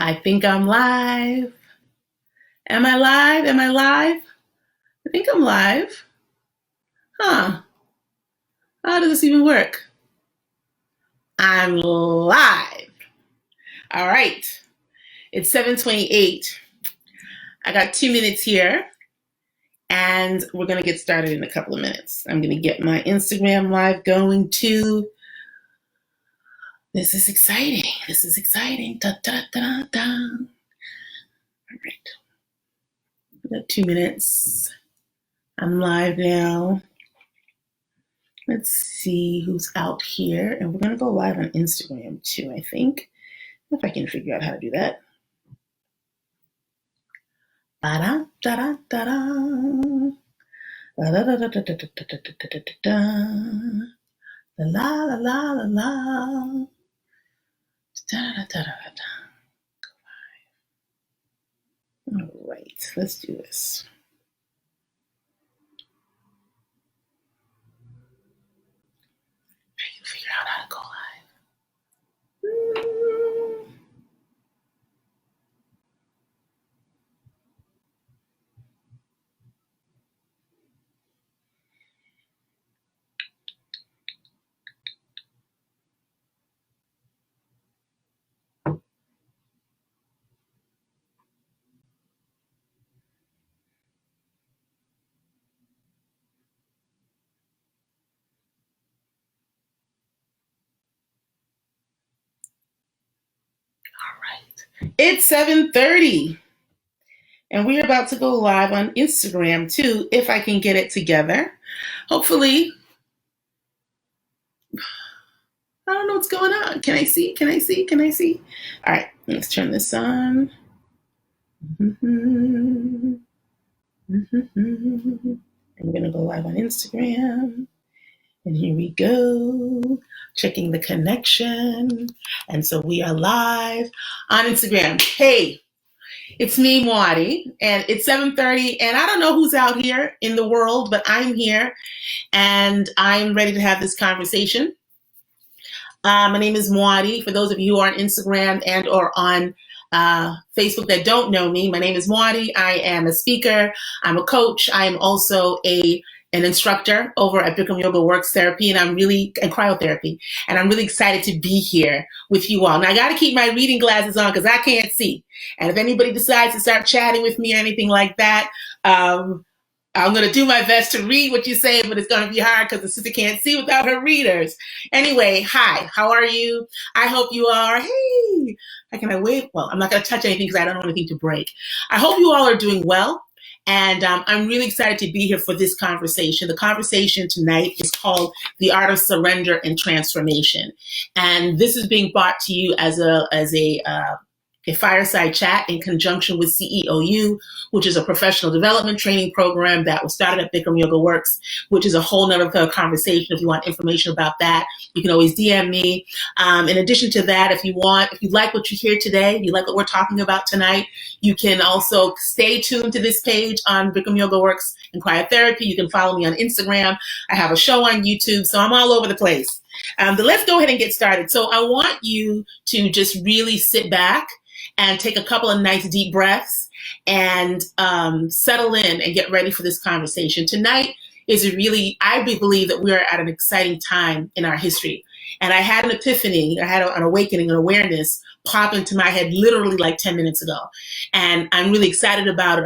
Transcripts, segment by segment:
I think I'm live. Am I live? Am I live? I think I'm live. Huh. How does this even work? I'm live. All right. It's 7:28. I got 2 minutes here, and we're going to get started in a couple of minutes. I'm going to get my Instagram live going too. This is exciting. This is exciting. Da, da, da, da. All right. We got 2 minutes. I'm live now. Let's see who's out here. And we're going to go live on Instagram too, I think. If I can figure out how to do that. Ba-da, da-da, da-da. La la la la la la. All right, let's do this. I can figure out how to go live. It's 7:30, and we're about to go live on Instagram too, if I can get it together. Hopefully, I don't know what's going on. Can I see? Can I see? Can I see? All right, let's turn this on. I'm going to go live on Instagram. And here we go, checking the connection. And so we are live on Instagram. Hey, it's me, Muadi, and it's 7:30, and I don't know who's out here in the world, but I'm here, and I'm ready to have this conversation. My name is Muadi. For those of you who are on Instagram and or on Facebook that don't know me, my name is Muadi. I am a speaker. I'm a coach. I am also an instructor over at Bikram Yoga Works Therapy, and cryotherapy. And I'm really excited to be here with you all. Now I got to keep my reading glasses on because I can't see. And if anybody decides to start chatting with me or anything like that, I'm going to do my best to read what you say, but it's going to be hard because the sister can't see without her readers. Anyway, hi, how are you? I hope you are. Hey, how can I wave? Well, I'm not going to touch anything because I don't want anything to break. I hope you all are doing well. And I'm really excited to be here for this conversation. The conversation tonight is called The Art of Surrender and Transformation. And this is being brought to you as a fireside chat in conjunction with CEOU, which is a professional development training program that was started at Bikram Yoga Works, which is a whole nother conversation. If you want information about that, you can always DM me. In addition to that, if you like what you hear today, you like what we're talking about tonight, you can also stay tuned to this page on Bikram Yoga Works and Cryotherapy. You can follow me on Instagram. I have a show on YouTube, so I'm all over the place. But let's go ahead and get started. So I want you to just really sit back and take a couple of nice deep breaths and settle in and get ready for this conversation. Tonight is I believe that we are at an exciting time in our history. And I had an epiphany, I had an awakening, an awareness pop into my head literally like 10 minutes ago. And I'm really excited about it.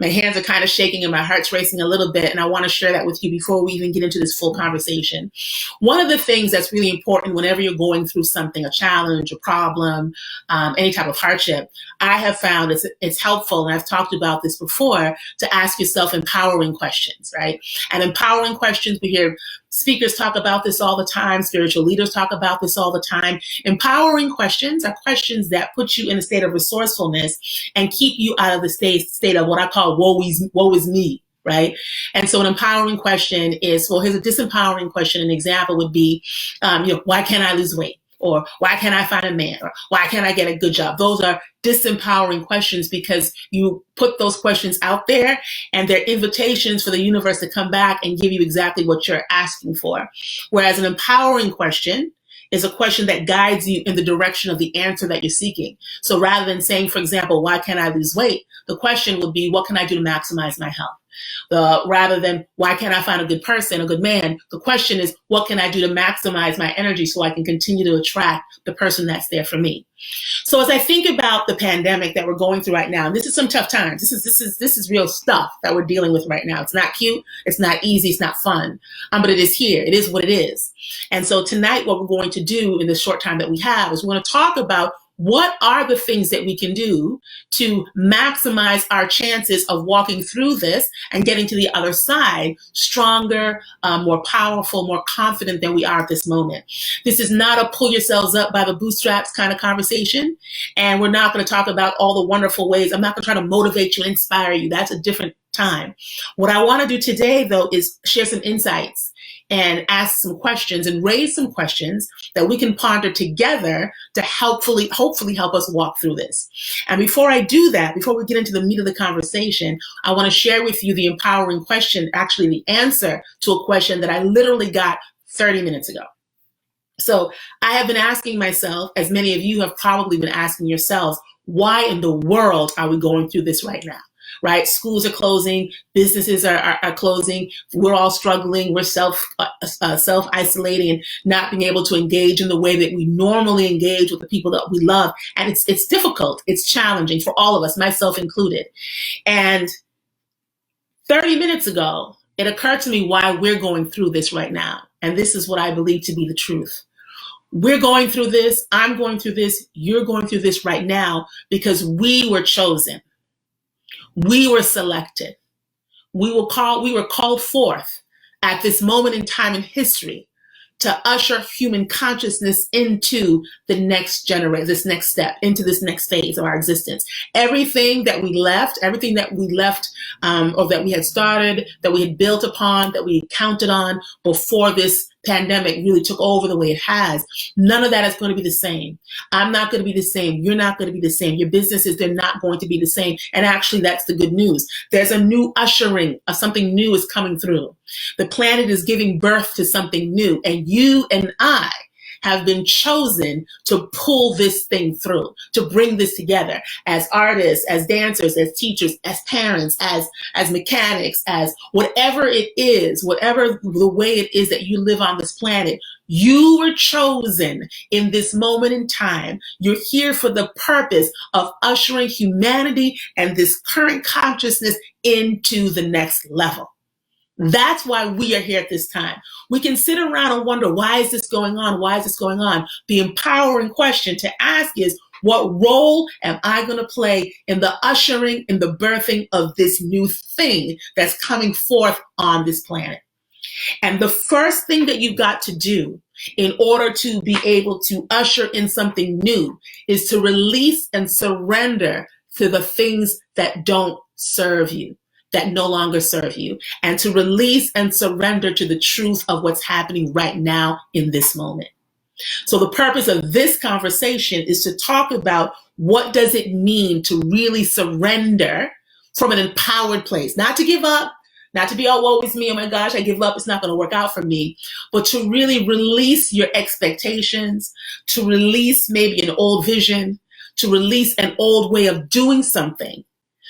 My hands are kind of shaking and my heart's racing a little bit, and I want to share that with you before we even get into this full conversation. One of the things that's really important whenever you're going through something, a challenge, a problem, any type of hardship, I have found it's helpful, and I've talked about this before, to ask yourself empowering questions, right? And empowering questions, we hear speakers talk about this all the time. Spiritual leaders talk about this all the time. Empowering questions are questions that put you in a state of resourcefulness and keep you out of the state of what I call woe is me, right? And so an empowering question is, well, here's a disempowering question. An example would be, why can't I lose weight? Or why can't I find a man? Or why can't I get a good job? Those are disempowering questions because you put those questions out there and they're invitations for the universe to come back and give you exactly what you're asking for. Whereas an empowering question is a question that guides you in the direction of the answer that you're seeking. So rather than saying, for example, why can't I lose weight? The question would be, what can I do to maximize my health? Rather than why can't I find a good person, a good man? The question is, what can I do to maximize my energy so I can continue to attract the person that's there for me? So as I think about the pandemic that we're going through right now, and this is some tough times. This is real stuff that we're dealing with right now. It's not cute. It's not easy. It's not fun. But it is here. It is what it is. And so tonight, what we're going to do in the short time that we have is we're going to talk about what are the things that we can do to maximize our chances of walking through this and getting to the other side stronger, more powerful, more confident than we are at this moment. This is not a pull yourselves up by the bootstraps kind of conversation. And we're not going to talk about all the wonderful ways. I'm not going to try to motivate you and inspire you. That's a different time. What I want to do today, though, is share some insights and ask some questions and raise some questions that we can ponder together to hopefully help us walk through this. And before I do that, before we get into the meat of the conversation, I want to share with you the empowering question, actually the answer to a question that I literally got 30 minutes ago. So I have been asking myself, as many of you have probably been asking yourselves, why in the world are we going through this right now? Right? Schools are closing, businesses are closing, we're all struggling, we're self-isolating and not being able to engage in the way that we normally engage with the people that we love. And it's difficult, it's challenging for all of us, myself included. And 30 minutes ago, it occurred to me why we're going through this right now. And this is what I believe to be the truth. We're going through this, I'm going through this, you're going through this right now because we were chosen. We were selected. We were called forth at this moment in time in history to usher human consciousness into the next generation, this next step, into this next phase of our existence. Everything that we left, or that we had started, that we had built upon, that we counted on before this pandemic really took over the way it has, none of that is going to be the same. I'm not going to be the same. You're not going to be the same. Your businesses, they're not going to be the same. And actually, that's the good news. There's a new ushering of something new is coming through. The planet is giving birth to something new. And you and I have been chosen to pull this thing through, to bring this together as artists, as dancers, as teachers, as parents, as mechanics, as whatever it is, whatever the way it is that you live on this planet. You were chosen in this moment in time. You're here for the purpose of ushering humanity and this current consciousness into the next level. That's why we are here at this time. We can sit around and wonder, why is this going on? Why is this going on? The empowering question to ask is, what role am I going to play in the ushering, in the birthing of this new thing that's coming forth on this planet? And the first thing that you've got to do in order to be able to usher in something new is to release and surrender to the things that don't serve you, that no longer serve you, and to release and surrender to the truth of what's happening right now in this moment. So the purpose of this conversation is to talk about what does it mean to really surrender from an empowered place, not to give up, not to be, oh, woe is me, oh my gosh, I give up, it's not going to work out for me, but to really release your expectations, to release maybe an old vision, to release an old way of doing something,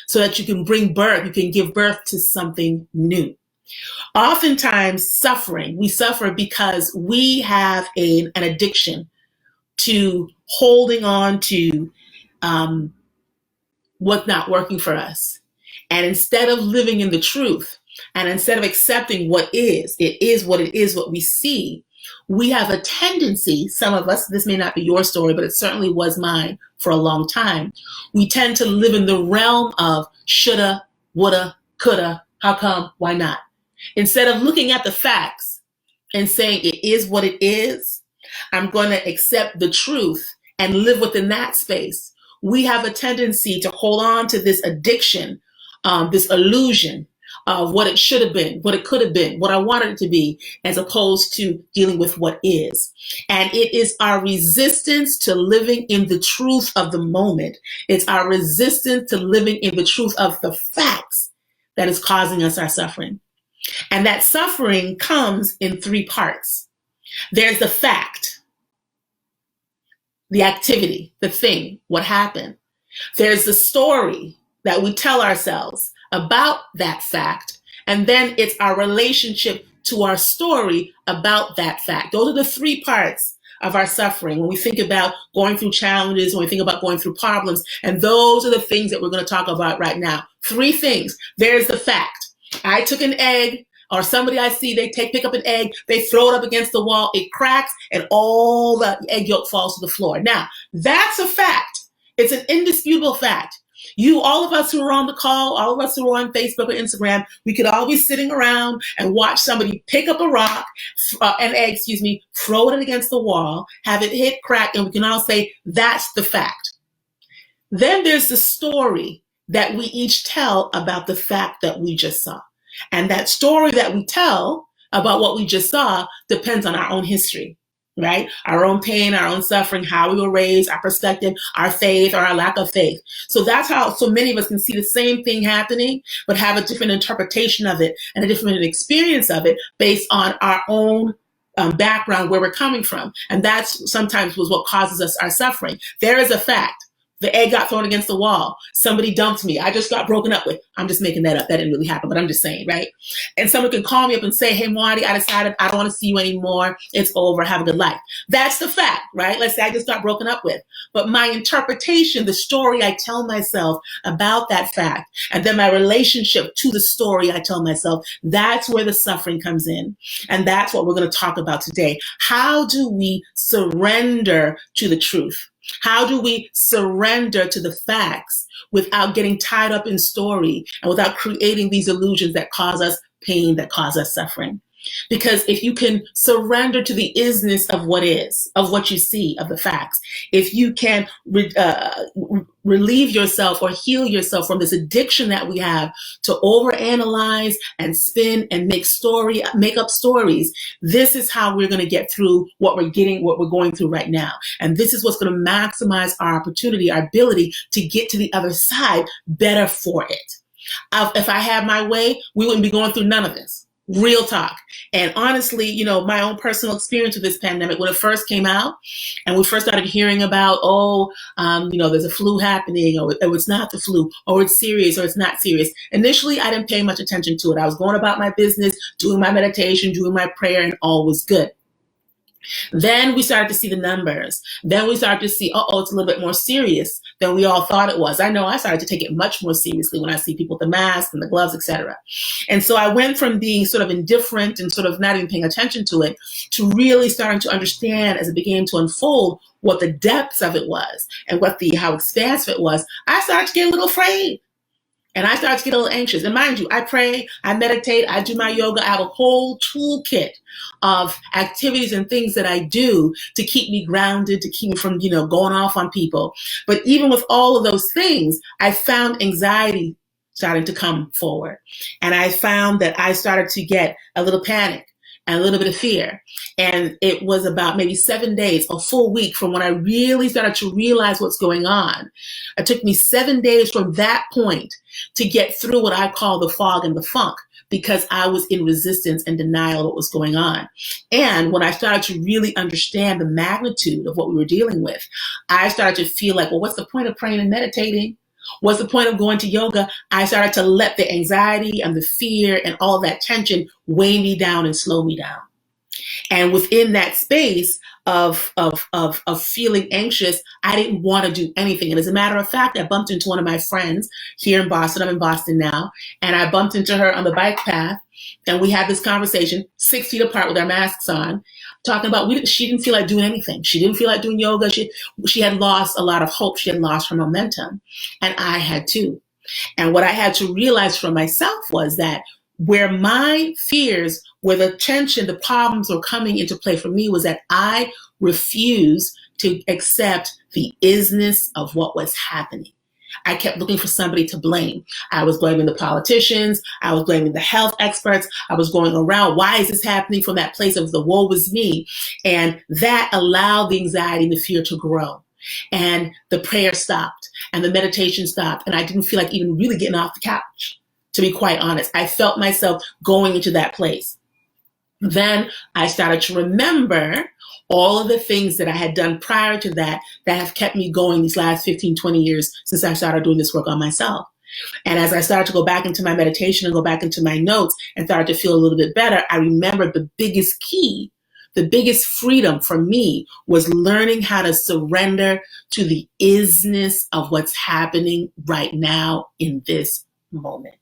so that you can you can give birth to something new. Oftentimes we suffer because we have an addiction to holding on to what's not working for us. And instead of living in the truth, and instead of accepting what is, it is what we see, we have a tendency, some of us, this may not be your story, but it certainly was mine for a long time. We tend to live in the realm of shoulda, woulda, coulda, how come, why not? Instead of looking at the facts and saying it is what it is, I'm going to accept the truth and live within that space. We have a tendency to hold on to this addiction, this illusion of what it should have been, what it could have been, what I wanted it to be, as opposed to dealing with what is. And it is our resistance to living in the truth of the moment. It's our resistance to living in the truth of the facts that is causing us our suffering. And that suffering comes in three parts. There's the fact. the activity, the thing, what happened. There's the story that we tell ourselves about that fact, and then it's our relationship to our story about that fact. Those are the three parts of our suffering when we think about going through challenges, when we think about going through problems, and those are the things that we're going to talk about right now. Three things. There's the fact. I took an egg, or somebody I see, they pick up an egg, they throw it up against the wall, it cracks, and all the egg yolk falls to the floor. Now, that's a fact. It's an indisputable fact. All of us who are on the call, all of us who are on Facebook or Instagram, we could all be sitting around and watch somebody pick up a rock, an egg, throw it against the wall, have it hit, crack, and we can all say, that's the fact. Then there's the story that we each tell about the fact that we just saw. And that story that we tell about what we just saw depends on our own history, right? Our own pain, our own suffering, how we were raised, our perspective, our faith, or our lack of faith. So that's how so many of us can see the same thing happening, but have a different interpretation of it and a different experience of it based on our own background, where we're coming from. And that's sometimes was what causes us our suffering. There is a fact. The egg got thrown against the wall. Somebody dumped me. I just got broken up with. I'm just making that up. That didn't really happen, but I'm just saying, right? And someone can call me up and say, hey, Muadi, I decided I don't want to see you anymore. It's over. Have a good life. That's the fact, right? Let's say I just got broken up with. But my interpretation, the story I tell myself about that fact, and then my relationship to the story I tell myself, that's where the suffering comes in. And that's what we're going to talk about today. How do we surrender to the truth? How do we surrender to the facts without getting tied up in story and without creating these illusions that cause us pain, that cause us suffering? Because if you can surrender to the isness of what is, of what you see, of the facts, if you can relieve yourself or heal yourself from this addiction that we have to overanalyze and spin and make up stories, this is how we're going to get through what we're going through right now. And this is what's going to maximize our opportunity, our ability to get to the other side better for it. If I had my way, we wouldn't be going through none of this. Real talk. And honestly, my own personal experience with this pandemic, when it first came out and we first started hearing about, there's a flu happening, or it's not the flu, or it's serious, or it's not serious. Initially, I didn't pay much attention to it. I was going about my business, doing my meditation, doing my prayer, and all was good. Then we started to see the numbers. Then we started to see, it's a little bit more serious than we all thought it was. I know I started to take it much more seriously when I see people with the mask and the gloves, etc. And so I went from being sort of indifferent and sort of not even paying attention to it to really starting to understand as it began to unfold what the depths of it was and how expansive it was. I started to get a little afraid. And I started to get a little anxious. And mind you, I pray, I meditate, I do my yoga. I have a whole toolkit of activities and things that I do to keep me grounded, to keep me from, going off on people. But even with all of those things, I found anxiety starting to come forward. And I found that I started to get a little panic and a little bit of fear. And it was about maybe 7 days, a full week from when I really started to realize what's going on. It took me 7 days from that point to get through what I call the fog and the funk, because I was in resistance and denial of what was going on. And when I started to really understand the magnitude of what we were dealing with, I started to feel like, well, what's the point of praying and meditating? What's the point of going to yoga? I started to let the anxiety and the fear and all that tension weigh me down and slow me down. And within that space of feeling anxious, I didn't want to do anything. And as a matter of fact, I bumped into one of my friends here in Boston. I'm in Boston now. And I bumped into her on the bike path. And we had this conversation 6 feet apart with our masks on, talking about she didn't feel like doing anything. She didn't feel like doing yoga. She had lost a lot of hope. She had lost her momentum. And I had too. And what I had to realize for myself was that where my fears, where the tension, the problems were coming into play for me, was that I refused to accept the isness of what was happening. I kept looking for somebody to blame. I was blaming the politicians. I was blaming the health experts. I was going around, why is this happening, from that place of the woe was me. And that allowed the anxiety and the fear to grow. And the prayer stopped and the meditation stopped. And I didn't feel like even really getting off the couch, to be quite honest. I felt myself going into that place. Then I started to remember all of the things that I had done prior to that that have kept me going these last 15, 20 years since I started doing this work on myself. And as I started to go back into my meditation and go back into my notes and started to feel a little bit better, I remembered the biggest key, the biggest freedom for me was learning how to surrender to the isness of what's happening right now in this moment.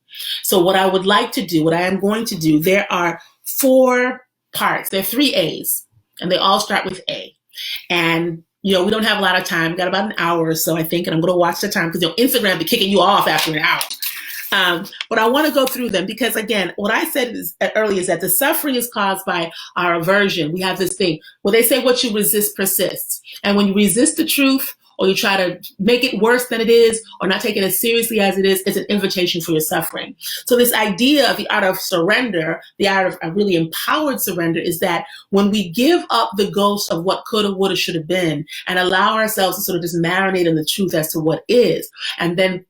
So what I would like to do, what I am going to do, there are 4 parts. There are 3 A's, and they all start with A. And we don't have a lot of time. We've got about an hour or so, I think, and I'm going to watch the time because Instagram be kicking you off after an hour. But I want to go through them because, again, what I said earlier is that the suffering is caused by our aversion. We have this thing where they say what you resist persists. And when you resist the truth, or you try to make it worse than it is, or not take it as seriously as it is, it's an invitation for your suffering. So this idea of the art of surrender, the art of a really empowered surrender, is that when we give up the ghost of what coulda, woulda, shoulda been, and allow ourselves to sort of just marinate in the truth as to what is, and then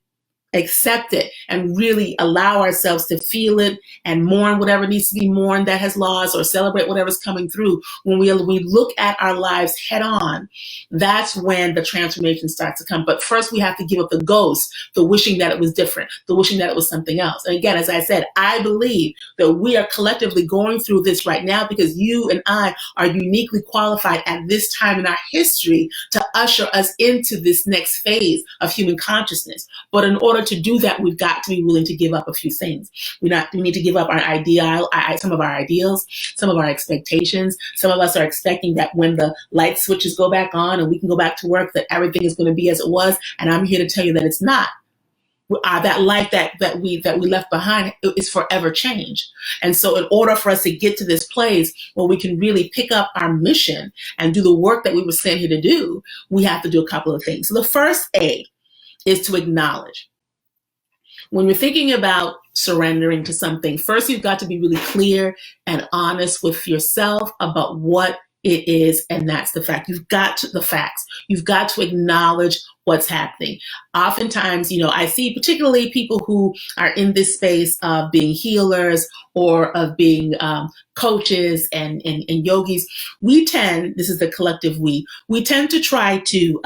accept it and really allow ourselves to feel it and mourn whatever needs to be mourned that has lost, or celebrate whatever's coming through. When we look at our lives head on, that's when the transformation starts to come. But first we have to give up the ghost, the wishing that it was different, the wishing that it was something else. And again, as I said, I believe that we are collectively going through this right now because you and I are uniquely qualified at this time in our history to usher us into this next phase of human consciousness. But in order to do that, we've got to be willing to give up a few things. We need to give up our some of our ideals, some of our expectations. Some of us are expecting that when the light switches go back on and we can go back to work, that everything is going to be as it was. And I'm here to tell you that it's not. That life that we left behind is forever changed. And so in order for us to get to this place where we can really pick up our mission and do the work that we were sent here to do, we have to do a couple of things. So the first A is to acknowledge. When you're thinking about surrendering to something, first you've got to be really clear and honest with yourself about what it is, and that's the fact. You've got the facts. You've got to acknowledge what's happening. Oftentimes, I see particularly people who are in this space of being healers or of being coaches and yogis. We tend, this is the collective we tend to try to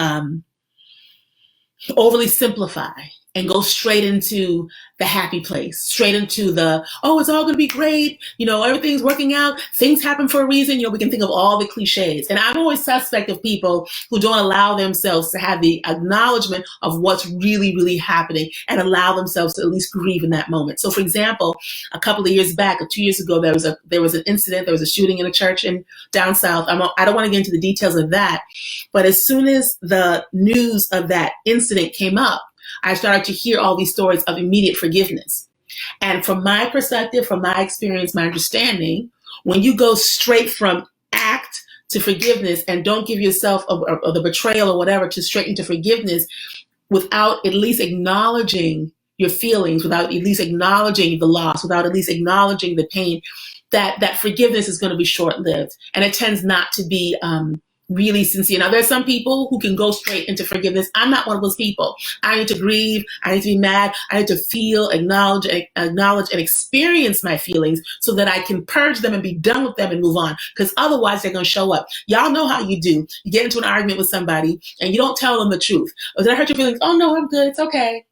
overly simplify and go straight into the happy place, straight into the, oh, it's all going to be great. Everything's working out. Things happen for a reason. We can think of all the cliches. And I'm always suspect of people who don't allow themselves to have the acknowledgement of what's really, really happening and allow themselves to at least grieve in that moment. So for example, a couple of years back, or 2 years ago, there was an incident, there was a shooting in a church down south. I don't want to get into the details of that, but as soon as the news of that incident came up, I started to hear all these stories of immediate forgiveness. And from my perspective, from my experience, my understanding, when you go straight from act to forgiveness and don't give yourself or the betrayal or whatever to straight into forgiveness without at least acknowledging your feelings, without at least acknowledging the loss, without at least acknowledging the pain, that forgiveness is going to be short-lived. And it tends not to be really sincere. Now, there's some people who can go straight into forgiveness. I'm not one of those people. I need to grieve. I need to be mad. I need to feel, acknowledge, and experience my feelings so that I can purge them and be done with them and move on. Because otherwise, they're going to show up. Y'all know how you do. You get into an argument with somebody and you don't tell them the truth. Oh, did I hurt your feelings? Oh, no, I'm good. It's okay.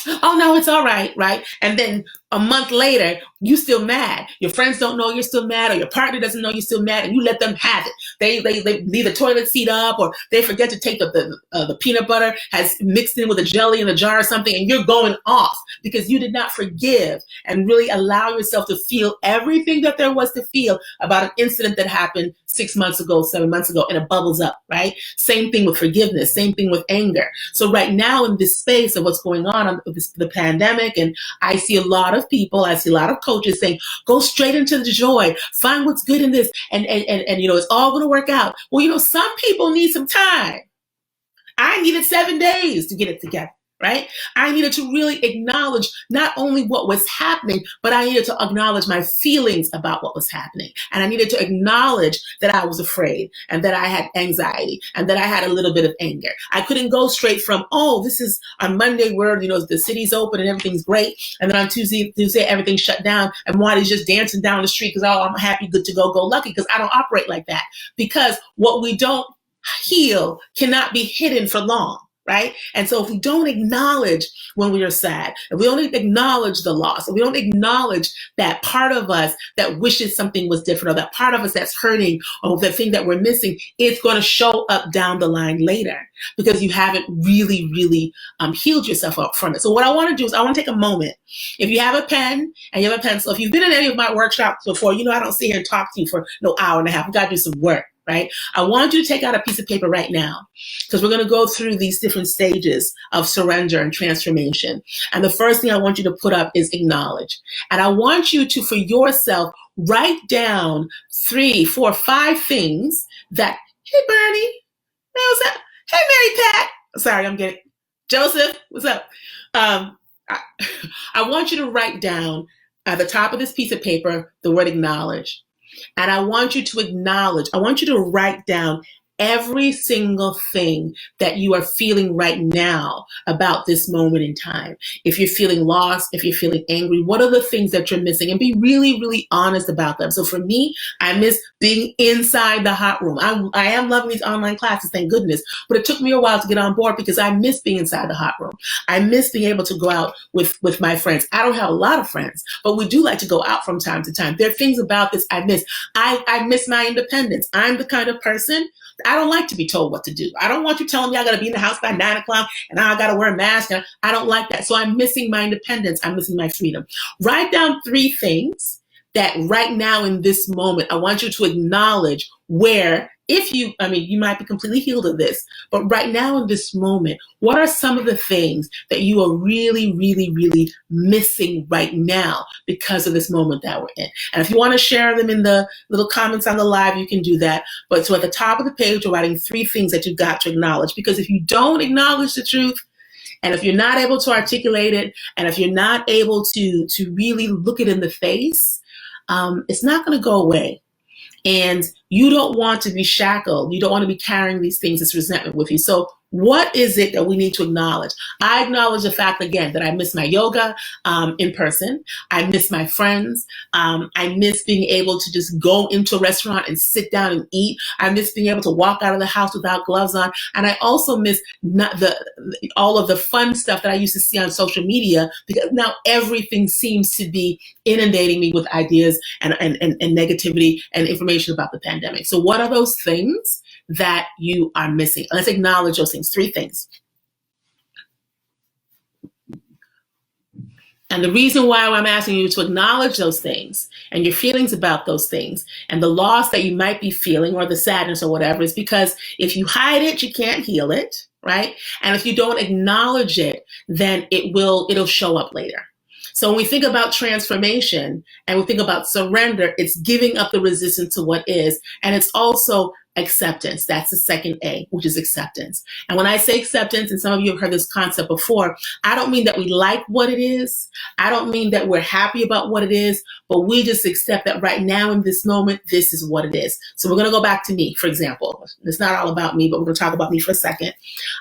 Oh, no, it's all right, right? And then a month later, you still mad. Your friends don't know you're still mad, or your partner doesn't know you're still mad, and you let them have it. They leave the toilet seat up, or they forget to take the peanut butter has mixed in with a jelly in a jar or something, and you're going off because you did not forgive and really allow yourself to feel everything that there was to feel about an incident that happened 6 months ago, 7 months ago, and it bubbles up, right? Same thing with forgiveness, same thing with anger. So right now in this space of what's going on with the pandemic, and I see a lot of people, I see a lot of coaches saying, go straight into the joy, find what's good in this, and it's all going to work out. Well, some people need some time. I needed 7 days to get it together. right? I needed to really acknowledge not only what was happening, but I needed to acknowledge my feelings about what was happening. And I needed to acknowledge that I was afraid and that I had anxiety and that I had a little bit of anger. I couldn't go straight from, oh, this is on Monday where, the city's open and everything's great. And then on Tuesday, everything's shut down. And Muadi's just dancing down the street because, oh, I'm happy, good to go lucky, because I don't operate like that. Because what we don't heal cannot be hidden for long. Right? And so if we don't acknowledge when we are sad, if we don't acknowledge the loss, if we don't acknowledge that part of us that wishes something was different, or that part of us that's hurting, or the thing that we're missing, it's going to show up down the line later because you haven't really, really healed yourself up from it. So what I want to do is I want to take a moment. If you have a pen and you have a pencil, if you've been in any of my workshops before, I don't sit here and talk to you for no hour and a half. We got to do some work. Right? I want you to take out a piece of paper right now because we're going to go through these different stages of surrender and transformation. And the first thing I want you to put up is acknowledge. And I want you to, for yourself, write down 3, 4, 5 things that, hey, Bernie, hey, what's up? Hey, Mary Pat. Sorry, I'm getting, Joseph, what's up? I want you to write down at the top of this piece of paper the word acknowledge. And I want you to acknowledge, I want you to write down every single thing that you are feeling right now about this moment in time. If you're feeling lost, if you're feeling angry, what are the things that you're missing? And be really, really honest about them. So for me, I miss being inside the hot room. I am loving these online classes, thank goodness. But it took me a while to get on board because I miss being inside the hot room. I miss being able to go out with my friends. I don't have a lot of friends, but we do like to go out from time to time. There are things about this I miss. I miss my independence. I'm the kind of person, I don't like to be told what to do. I don't want you telling me I got to be in the house by 9 o'clock and now I got to wear a mask. And I don't like that. So I'm missing my independence. I'm missing my freedom. Write down 3 things that right now in this moment, I want you to acknowledge where, you might be completely healed of this, but right now in this moment, what are some of the things that you are really, really, really missing right now because of this moment that we're in? And if you want to share them in the little comments on the live, you can do that. But so at the top of the page, you're writing 3 things that you've got to acknowledge, because if you don't acknowledge the truth, and if you're not able to articulate it, and if you're not able to really look it in the face, it's not going to go away. And you don't want to be shackled. You don't want to be carrying these things, this resentment with you. So what is it that we need to acknowledge? I acknowledge the fact, again, that I miss my yoga in person. I miss my friends. I miss being able to just go into a restaurant and sit down and eat. I miss being able to walk out of the house without gloves on. And I also miss all of the fun stuff that I used to see on social media, because now everything seems to be inundating me with ideas and negativity and information about the pandemic. So what are those things that you are missing? Let's acknowledge those things. 3 things. And the reason why I'm asking you to acknowledge those things and your feelings about those things and the loss that you might be feeling or the sadness or whatever is because if you hide it, you can't heal it, right? And if you don't acknowledge it, then it'll show up later. So when we think about transformation and we think about surrender, it's giving up the resistance to what is. And it's also acceptance. That's the second A, which is acceptance. And when I say acceptance, and some of you have heard this concept before, I don't mean that we like what it is. I don't mean that we're happy about what it is, but we just accept that right now in this moment, this is what it is. So we're going to go back to me, for example. It's not all about me, but we're going to talk about me for a second.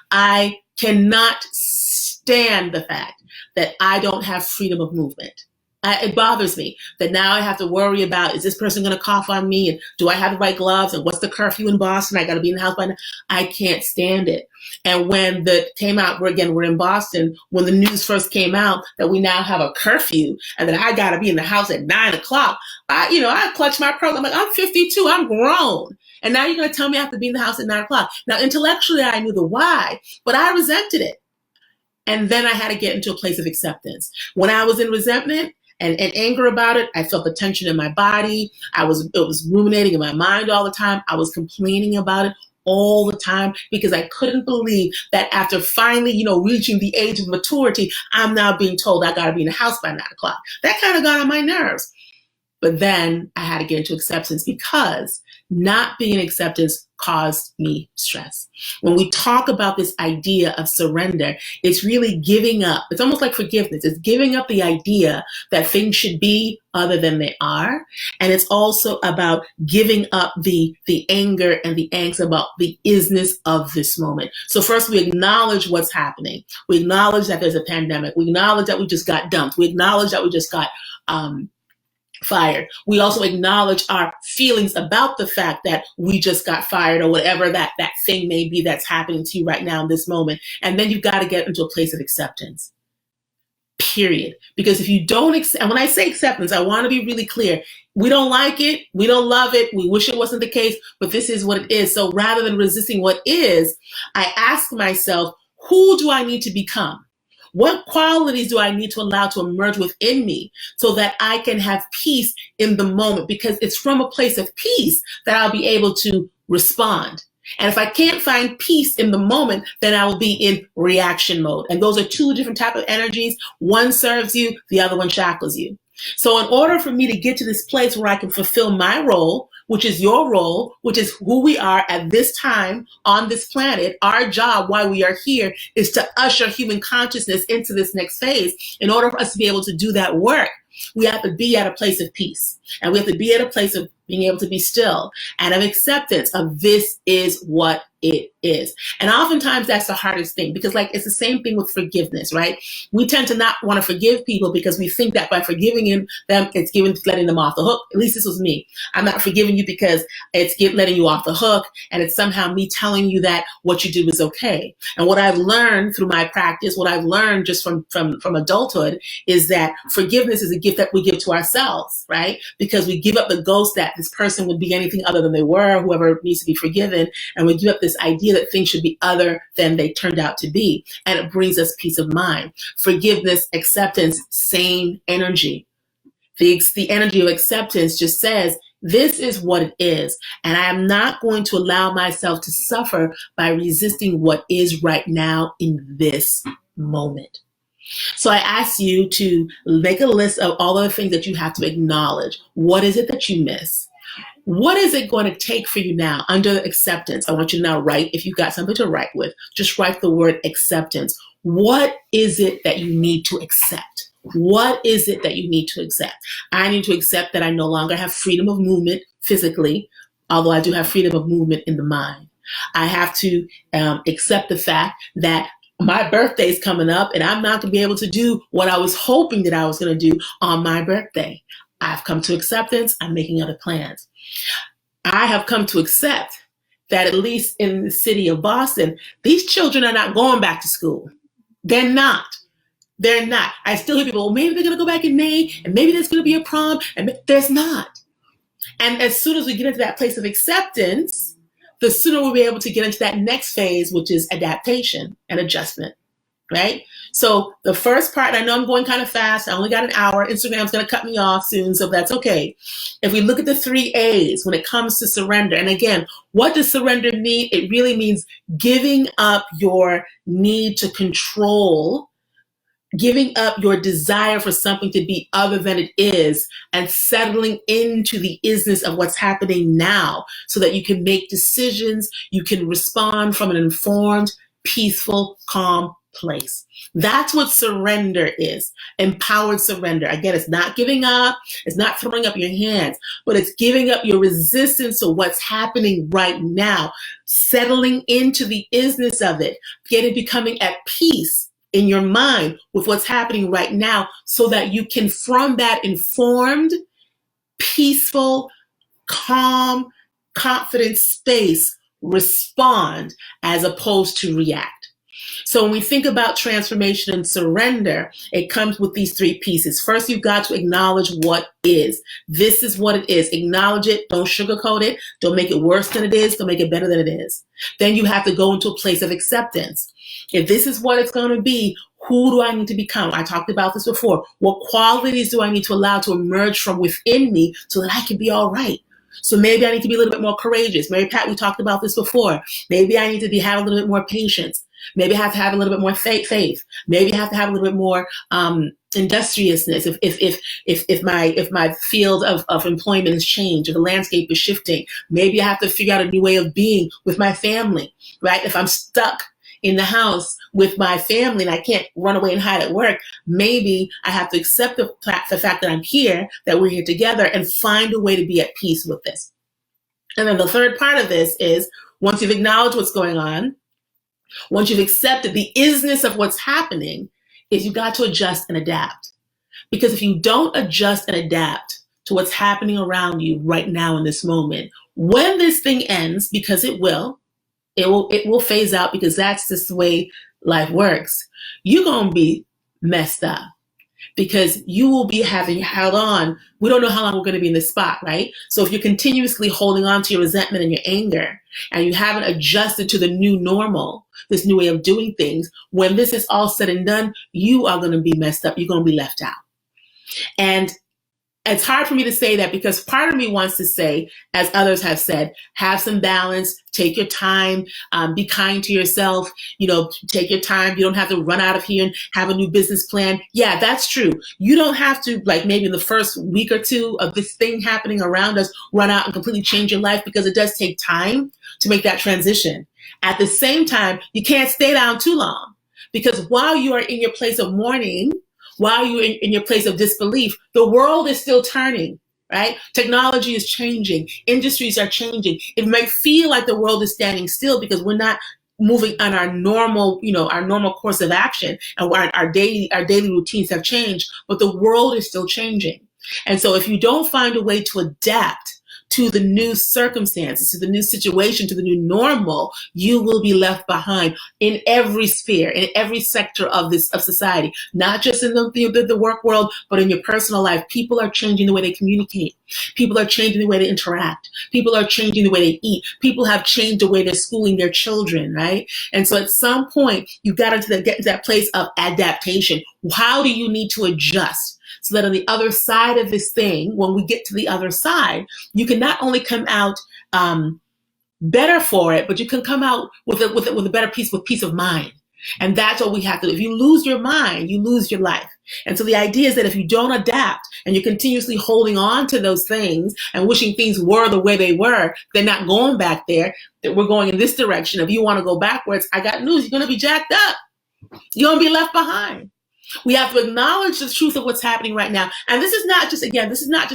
I cannot stand the fact that I don't have freedom of movement. It bothers me that now I have to worry about, is this person going to cough on me? And do I have the right gloves? And what's the curfew in Boston? I got to be in the house by now. I can't stand it. And when came out, we're in Boston, when the news first came out that we now have a curfew and that I got to be in the house at 9 o'clock, I clutched my pearl. I'm like, I'm 52, I'm grown. And now you're going to tell me I have to be in the house at 9 o'clock. Now, intellectually, I knew the why, but I resented it. And then I had to get into a place of acceptance. When I was in resentment and anger about it, I felt the tension in my body. It was ruminating in my mind all the time. I was complaining about it all the time because I couldn't believe that after finally, reaching the age of maturity, I'm now being told I got to be in the house by 9 o'clock. That kind of got on my nerves. But then I had to get into acceptance, because not being in acceptance caused me stress. When we talk about this idea of surrender, it's really giving up. It's almost like forgiveness. It's giving up the idea that things should be other than they are. And it's also about giving up the anger and the angst about the isness of this moment. So first we acknowledge what's happening. We acknowledge that there's a pandemic. We acknowledge that we just got dumped. We acknowledge that we just got fired. We also acknowledge our feelings about the fact that we just got fired or whatever that thing may be that's happening to you right now in this moment. And then you've got to get into a place of acceptance. Period. Because if you don't accept, and when I say acceptance, I want to be really clear. We don't like it. We don't love it. We wish it wasn't the case, but this is what it is. So rather than resisting what is, I ask myself, who do I need to become? What qualities do I need to allow to emerge within me so that I can have peace in the moment? Because it's from a place of peace that I'll be able to respond. And if I can't find peace in the moment, then I will be in reaction mode. And those are two different types of energies. One serves you, the other one shackles you. So in order for me to get to this place where I can fulfill my role, which is your role, which is who we are at this time on this planet, our job while we are here is to usher human consciousness into this next phase. In order for us to be able to do that work, we have to be at a place of peace. And we have to be at a place of being able to be still and of acceptance of this is what it is. And oftentimes that's the hardest thing because like it's the same thing with forgiveness, right? We tend to not want to forgive people because we think that by forgiving them, it's letting them off the hook. At least this was me. I'm not forgiving you because it's letting you off the hook and it's somehow me telling you that what you do is okay. And what I've learned through my practice, what I've learned just from adulthood is that forgiveness is a gift that we give to ourselves, right? Because we give up the ghost that this person would be anything other than they were, whoever needs to be forgiven, and we give up this idea that things should be other than they turned out to be, and it brings us peace of mind. Forgiveness, acceptance, same energy. The energy of acceptance just says, this is what it is, and I am not going to allow myself to suffer by resisting what is right now in this moment. So I ask you to make a list of all of the things that you have to acknowledge. What is it that you miss? What is it going to take for you now under acceptance? I want you to now write, if you've got something to write with, just write the word acceptance. What is it that you need to accept? What is it that you need to accept? I need to accept that I no longer have freedom of movement physically, although I do have freedom of movement in the mind. I have to accept the fact that my birthday is coming up and I'm not going to be able to do what I was hoping that I was going to do on my birthday. I've come to acceptance. I'm making other plans. I have come to accept that at least in the city of Boston, these children are not going back to school. They're not. They're not. I still hear people, well, maybe they're going to go back in May and maybe there's going to be a prom, and there's not. And as soon as we get into that place of acceptance, the sooner we'll be able to get into that next phase, which is adaptation and adjustment, right? So the first part, I know I'm going kind of fast. I only got an hour. Instagram's going to cut me off soon, so that's okay. If we look at the 3 A's when it comes to surrender, and again, what does surrender mean? It really means giving up your need to control, giving up your desire for something to be other than it is, and settling into the isness of what's happening now so that you can make decisions, you can respond from an informed, peaceful, calm place. That's what surrender is. Empowered surrender. Again, it's not giving up. It's not throwing up your hands, but it's giving up your resistance to what's happening right now, settling into the isness of it, becoming at peace in your mind with what's happening right now so that you can, from that informed, peaceful, calm, confident space, respond as opposed to react. So when we think about transformation and surrender, it comes with these 3 pieces. First, you've got to acknowledge what is. This is what it is. Acknowledge it. Don't sugarcoat it. Don't make it worse than it is. Don't make it better than it is. Then you have to go into a place of acceptance. If this is what it's going to be, who do I need to become? I talked about this before. What qualities do I need to allow to emerge from within me so that I can be all right? So maybe I need to be a little bit more courageous. Mary Pat, we talked about this before. Maybe I need to have a little bit more patience. Maybe I have to have a little bit more faith. Maybe I have to have a little bit more industriousness. If my field of employment has changed, or the landscape is shifting, maybe I have to figure out a new way of being with my family, right? If I'm stuck in the house with my family and I can't run away and hide at work, maybe I have to accept the fact that I'm here, that we're here together, and find a way to be at peace with this. And then the third part of this is, once you've acknowledged what's going on, once you've accepted the isness of what's happening, is you've got to adjust and adapt. Because if you don't adjust and adapt to what's happening around you right now in this moment, when this thing ends, because it will phase out, because that's just the way life works, you're going to be messed up. Because you will be having held on. We don't know how long we're going to be in this spot, right? So if you're continuously holding on to your resentment and your anger, and you haven't adjusted to the new normal, this new way of doing things, when this is all said and done, you are going to be messed up. You're going to be left out. And it's hard for me to say that, because part of me wants to say, as others have said, have some balance, take your time, be kind to yourself, take your time. You don't have to run out of here and have a new business plan. Yeah, that's true. You don't have to, like maybe in the first week or two of this thing happening around us, run out and completely change your life, because it does take time to make that transition. At the same time, you can't stay down too long, because while you are in your place of mourning, while you're in your place of disbelief, the world is still turning, right? Technology is changing. Industries are changing. It might feel like the world is standing still because we're not moving on our normal course of action, and our daily routines have changed, but the world is still changing. And so if you don't find a way to adapt to the new circumstances, to the new situation, to the new normal, you will be left behind in every sphere, in every sector of society, not just in the work world, but in your personal life. People are changing the way they communicate. People are changing the way they interact. People are changing the way they eat. People have changed the way they're schooling their children, right? And so at some point, you've got to get to that place of adaptation. How do you need to adjust? So that on the other side of this thing, when we get to the other side, you can not only come out better for it, but you can come out with a better peace of mind. And that's what we have to do. If you lose your mind, you lose your life. And so the idea is that if you don't adapt and you're continuously holding on to those things and wishing things were the way they were, they're not going back there, that we're going in this direction. If you want to go backwards, I got news. You're going to be jacked up. You're going to be left behind. We have to acknowledge the truth of what's happening right now. And this is not just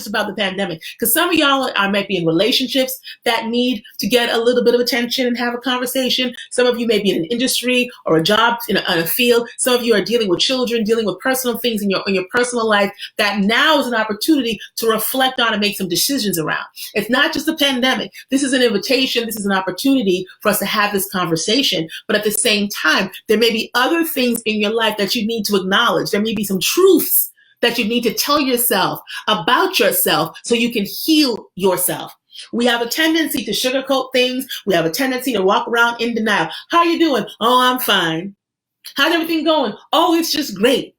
about the pandemic, because some of y'all might be in relationships that need to get a little bit of attention and have a conversation. Some of you may be in an industry or a job in a field. Some of you are dealing with children, dealing with personal things in your personal life that now is an opportunity to reflect on and make some decisions around. It's not just the pandemic. This is an invitation. This is an opportunity for us to have this conversation. But at the same time, there may be other things in your life that you need to acknowledge. There may be some truths that you need to tell yourself about yourself so you can heal yourself. We have a tendency to sugarcoat things. We have a tendency to walk around in denial. How are you doing? Oh, I'm fine. How's everything going? Oh, it's just great,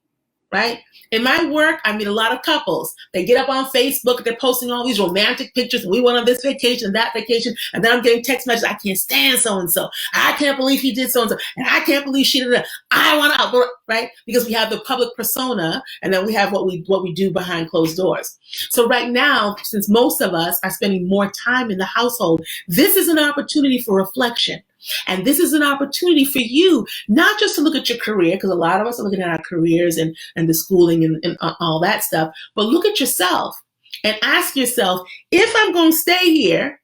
right? In my work, I meet a lot of couples. They get up on Facebook, they're posting all these romantic pictures. We went on this vacation, that vacation, and then I'm getting text messages. I can't stand so-and-so. I can't believe he did so-and-so. And I can't believe she did that. I want to, right? Because we have the public persona, and then we have what we do behind closed doors. So right now, since most of us are spending more time in the household, this is an opportunity for reflection. And this is an opportunity for you, not just to look at your career, because a lot of us are looking at our careers and the schooling and all that stuff, but look at yourself and ask yourself, if I'm going to stay here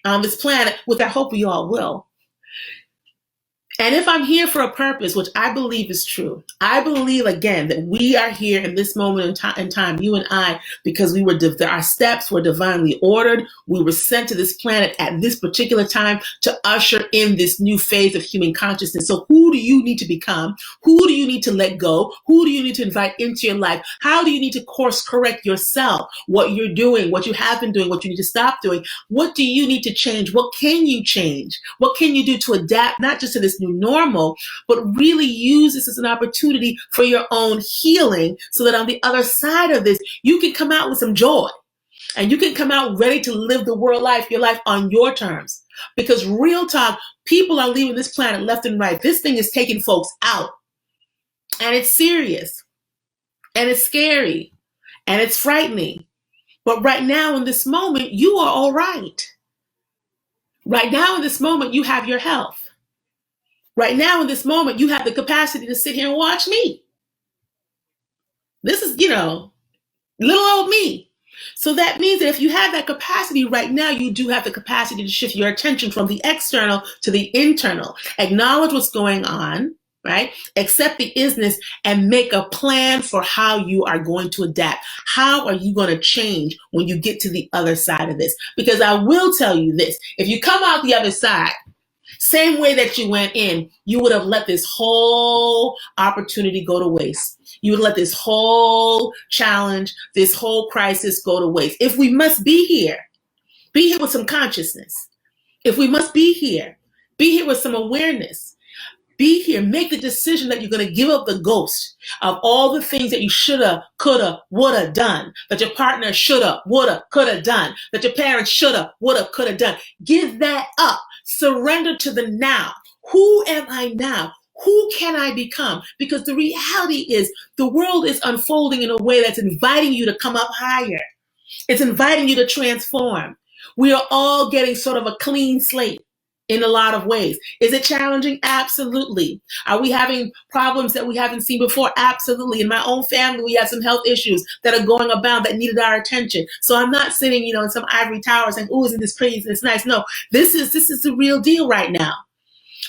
on this planet, which I hope we all will, and if I'm here for a purpose, which I believe is true, I believe, again, that we are here in this moment in time, you and I, because our steps were divinely ordered. We were sent to this planet at this particular time to usher in this new phase of human consciousness. So who do you need to become? Who do you need to let go? Who do you need to invite into your life? How do you need to course correct yourself? What you're doing, what you have been doing, what you need to stop doing? What do you need to change? What can you change? What can you do to adapt, not just to this new normal, but really use this as an opportunity for your own healing, so that on the other side of this, you can come out with some joy and you can come out ready to live your life on your terms. Because real talk, people are leaving this planet left and right. This thing is taking folks out. And it's serious. And it's scary. And it's frightening. But right now in this moment, you are all right. Right now in this moment, you have your health. Right now in this moment, you have the capacity to sit here and watch me. This is, little old me. So that means that if you have that capacity right now, you do have the capacity to shift your attention from the external to the internal. Acknowledge what's going on, right? Accept the isness and make a plan for how you are going to adapt. How are you going to change when you get to the other side of this? Because I will tell you this, if you come out the other side, same way that you went in, you would have let this whole opportunity go to waste. You would let this whole challenge, this whole crisis go to waste. If we must be here with some consciousness. If we must be here with some awareness. Be here, make the decision that you're going to give up the ghost of all the things that you shoulda, coulda, woulda done, that your partner shoulda, woulda, coulda done, that your parents shoulda, woulda, coulda done. Give that up. Surrender to the now. Who am I now? Who can I become? Because the reality is the world is unfolding in a way that's inviting you to come up higher. It's inviting you to transform. We are all getting sort of a clean slate in a lot of ways. Is it challenging? Absolutely. Are we having problems that we haven't seen before? Absolutely. In my own family, we have some health issues that are going about that needed our attention. So I'm not sitting, in some ivory tower saying, oh, isn't this crazy? It's nice. No, this is the real deal right now.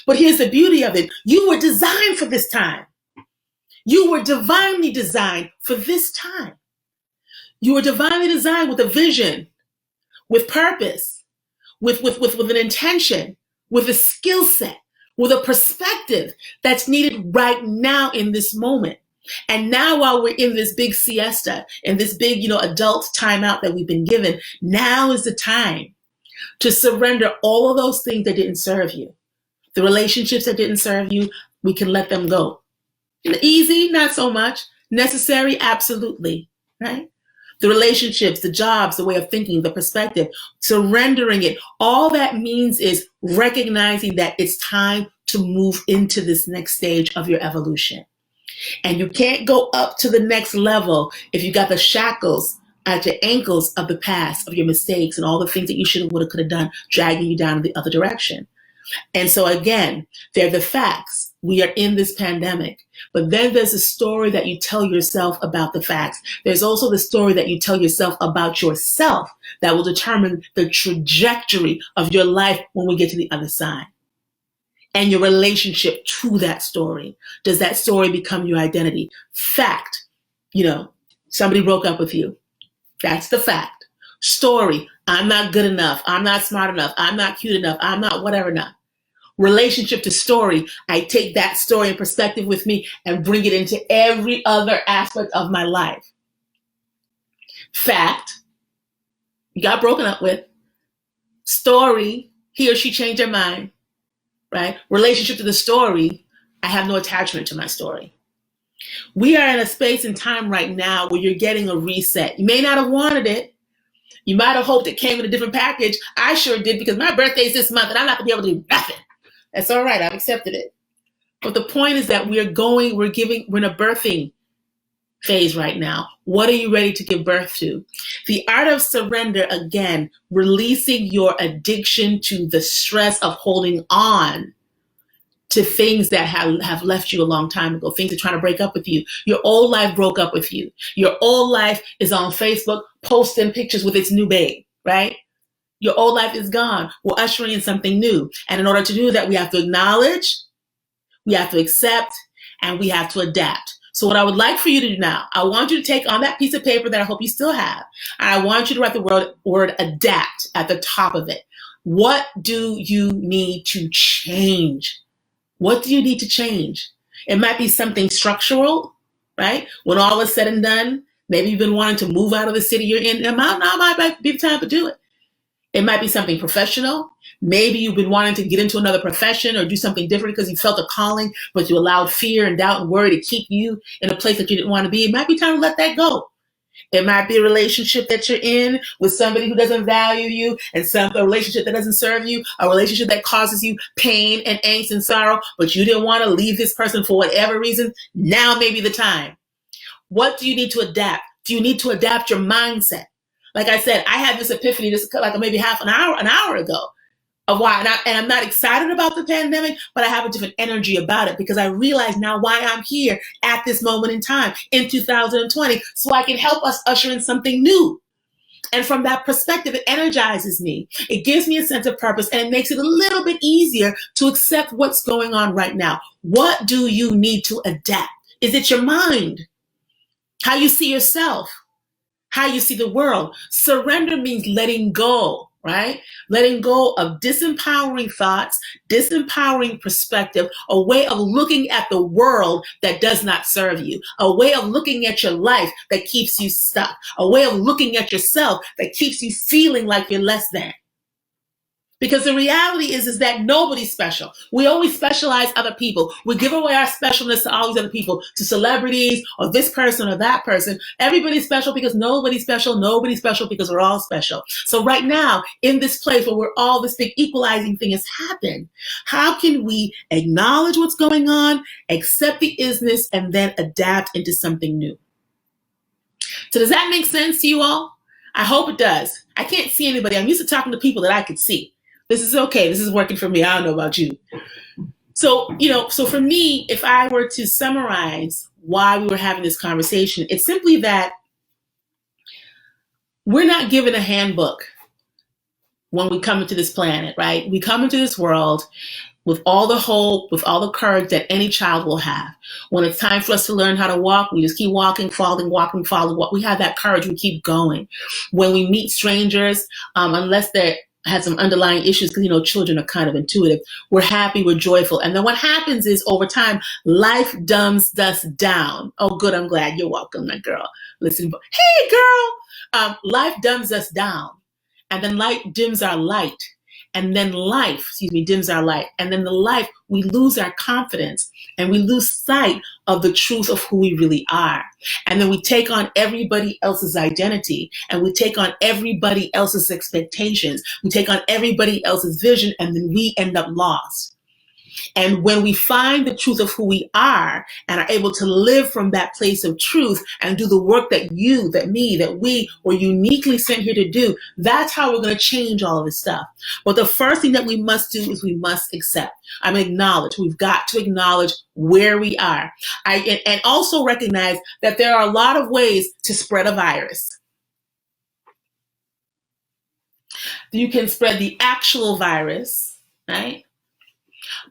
But here's the beauty of it. You were designed for this time. You were divinely designed for this time. You were divinely designed with a vision, with purpose, with an intention, with a skill set, with a perspective that's needed right now in this moment. And now while we're in this big siesta and this big, adult timeout that we've been given, now is the time to surrender all of those things that didn't serve you. The relationships that didn't serve you, we can let them go. Easy, not so much. Necessary, absolutely, right? The relationships, the jobs, the way of thinking, the perspective, surrendering it. All that means is recognizing that it's time to move into this next stage of your evolution. And you can't go up to the next level if you got the shackles at your ankles of the past, of your mistakes and all the things that you should have, would have, could have done, dragging you down in the other direction. And so again, they're the facts. We are in this pandemic, but then there's a story that you tell yourself about the facts. There's also the story that you tell yourself about yourself that will determine the trajectory of your life when we get to the other side. And your relationship to that story. Does that story become your identity? Fact, somebody broke up with you. That's the fact. Story, I'm not good enough. I'm not smart enough. I'm not cute enough. I'm not whatever enough. Relationship to story, I take that story and perspective with me and bring it into every other aspect of my life. Fact, you got broken up with. Story, he or she changed their mind, right? Relationship to the story, I have no attachment to my story. We are in a space and time right now where you're getting a reset. You may not have wanted it. You might have hoped it came in a different package. I sure did, because my birthday's this month and I'm not gonna be able to do nothing. That's all right, I've accepted it. But the point is that we're in a birthing phase right now. What are you ready to give birth to? The art of surrender, again, releasing your addiction to the stress of holding on to things that have left you a long time ago, things that are trying to break up with you. Your old life broke up with you. Your old life is on Facebook posting pictures with its new babe, right? Your old life is gone. We're ushering in something new. And in order to do that, we have to acknowledge, we have to accept, and we have to adapt. So what I would like for you to do now, I want you to take on that piece of paper that I hope you still have, and I want you to write the word adapt at the top of it. What do you need to change? What do you need to change? It might be something structural, right? When all is said and done, maybe you've been wanting to move out of the city you're in. Now might be the time to do it. It might be something professional. Maybe you've been wanting to get into another profession or do something different because you felt a calling, but you allowed fear and doubt and worry to keep you in a place that you didn't want to be. It might be time to let that go. It might be a relationship that you're in with somebody who doesn't value you, and a relationship that doesn't serve you, a relationship that causes you pain and angst and sorrow, but you didn't want to leave this person for whatever reason. Now may be the time. What do you need to adapt? Do you need to adapt your mindset? Like I said, I had this epiphany just like maybe an hour ago of why, and I'm not excited about the pandemic, but I have a different energy about it because I realize now why I'm here at this moment in time in 2020, so I can help us usher in something new. And from that perspective, it energizes me. It gives me a sense of purpose, and it makes it a little bit easier to accept what's going on right now. What do you need to adapt? Is it your mind? How you see yourself? How you see the world? Surrender means letting go, right? Letting go of disempowering thoughts, disempowering perspective, a way of looking at the world that does not serve you, a way of looking at your life that keeps you stuck, a way of looking at yourself that keeps you feeling like you're less than. Because the reality is that nobody's special. We always specialize other people. We give away our specialness to all these other people, to celebrities or this person or that person. Everybody's special because nobody's special. Nobody's special because we're all special. So right now, in this place where this big equalizing thing has happened, how can we acknowledge what's going on, accept the isness, and then adapt into something new? So does that make sense to you all? I hope it does. I can't see anybody. I'm used to talking to people that I could see. This is okay. This is working for me. I don't know about you. So for me, if I were to summarize why we were having this conversation, it's simply that we're not given a handbook when we come into this planet, right? We come into this world with all the hope, with all the courage that any child will have. When it's time for us to learn how to walk, we just keep walking, falling, walking, falling. We have that courage. We keep going. When we meet strangers, unless they're had some underlying issues, because children are kind of intuitive, we're happy, we're joyful. And then what happens is over time, life dumbs us down. Oh, good, I'm glad. You're welcome, my girl. Listen, hey, girl. Life dumbs us down. And then light dims our light. And then dims our light. And then we lose our confidence and we lose sight of the truth of who we really are. And then we take on everybody else's identity, and we take on everybody else's expectations. We take on everybody else's vision, and then we end up lost. And when we find the truth of who we are and are able to live from that place of truth and do the work that we were uniquely sent here to do, that's how we're going to change all of this stuff. But the first thing that we must do is we must accept. Acknowledge. We've got to acknowledge where we are. And also recognize that there are a lot of ways to spread a virus. You can spread the actual virus, right?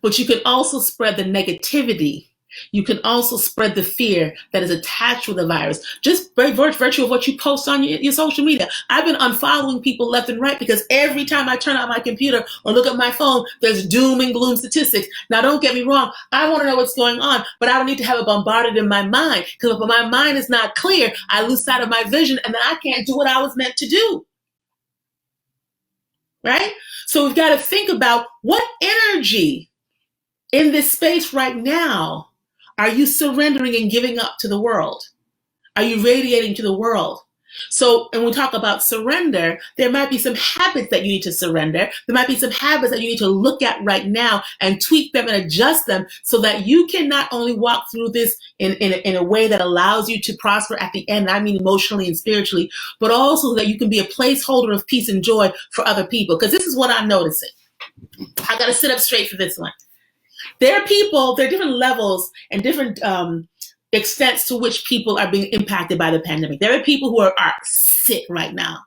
But you can also spread the negativity. You can also spread the fear that is attached with the virus. Just by virtue of what you post on your social media. I've been unfollowing people left and right because every time I turn on my computer or look at my phone, there's doom and gloom statistics. Now, don't get me wrong. I want to know what's going on, but I don't need to have it bombarded in my mind, because if my mind is not clear, I lose sight of my vision, and then I can't do what I was meant to do. Right? So we've got to think about what energy in this space right now are you surrendering and giving up to the world? Are you radiating to the world? So, and when we talk about surrender, there might be some habits that you need to surrender. There might be some habits that you need to look at right now and tweak them and adjust them so that you can not only walk through this in a way that allows you to prosper at the end, I mean emotionally and spiritually, but also that you can be a placeholder of peace and joy for other people. Because this is what I'm noticing. I got to sit up straight for this one. There are different levels and different extents to which people are being impacted by the pandemic. There are people who are sick right now,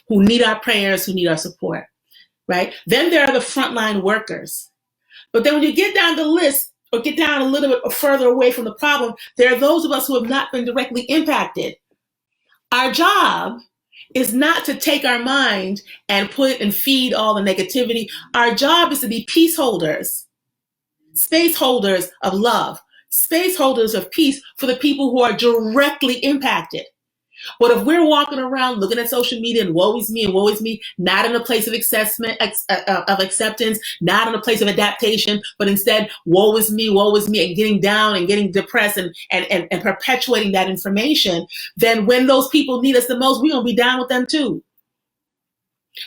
who need our prayers, who need our support, right? Then there are the frontline workers. But then when you get down the list or get down a little bit further away from the problem, there are those of us who have not been directly impacted. Our job is not to take our mind and put and feed all the negativity. Our job is to be peace holders. Space holders of love, space holders of peace for the people who are directly impacted. But if we're walking around looking at social media and woe is me, not in a place of acceptance, not in a place of adaptation, but instead woe is me, and getting down and getting depressed and perpetuating that information, then when those people need us the most, we're going to be down with them too.